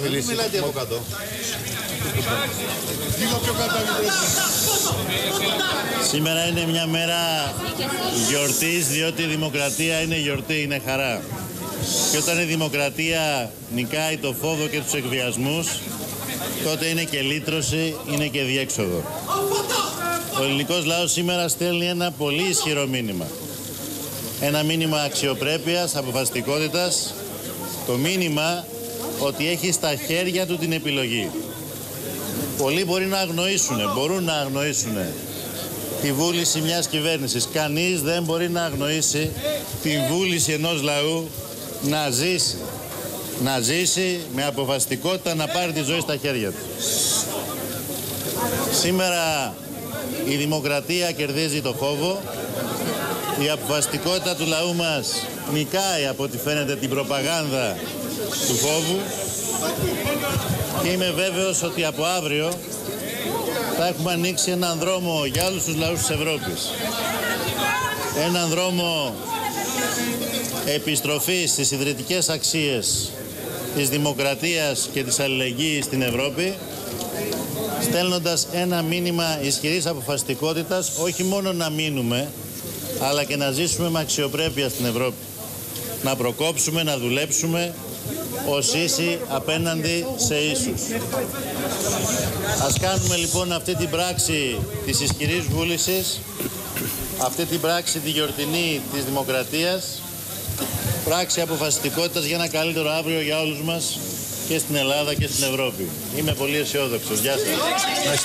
μιλήσει. Μιλάτε από κάτω. Λίγο πιο κάτω. Σήμερα είναι μια μέρα γιορτής, διότι η δημοκρατία είναι γιορτή, είναι χαρά. Και όταν η δημοκρατία νικάει το φόβο και τους εκβιασμούς, τότε είναι και λύτρωση, είναι και διέξοδο. Ο ελληνικός λαός σήμερα στέλνει ένα πολύ ισχυρό μήνυμα. Ένα μήνυμα αξιοπρέπειας, αποφασιστικότητας, το μήνυμα ότι έχει στα χέρια του την επιλογή. Πολλοί μπορούν να αγνοήσουν τη βούληση μιας κυβέρνησης. Κανείς δεν μπορεί να αγνοήσει τη βούληση ενός λαού να ζήσει. Να ζήσει με αποφασιστικότητα, να πάρει τη ζωή στα χέρια του. Σήμερα η δημοκρατία κερδίζει το φόβο. Η αποφασιστικότητα του λαού μας νικάει, από ό,τι φαίνεται, την προπαγάνδα του φόβου. Και είμαι βέβαιος ότι από αύριο θα έχουμε ανοίξει έναν δρόμο για όλους τους λαούς της Ευρώπης. Έναν δρόμο επιστροφής στις ιδρυτικές αξίες της δημοκρατίας και της αλληλεγγύης στην Ευρώπη, στέλνοντας ένα μήνυμα ισχυρής αποφασιστικότητας, όχι μόνο να μείνουμε, αλλά και να ζήσουμε με αξιοπρέπεια στην Ευρώπη. Να προκόψουμε, να δουλέψουμε ως ίσοι απέναντι σε ίσους. Ας κάνουμε λοιπόν αυτή την πράξη της ισχυρής βούλησης, αυτή την πράξη τη γιορτινή της δημοκρατίας, πράξη αποφασιστικότητας για ένα καλύτερο αύριο για όλους μας και στην Ελλάδα και στην Ευρώπη. Είμαι πολύ αισιόδοξος. Γεια σας.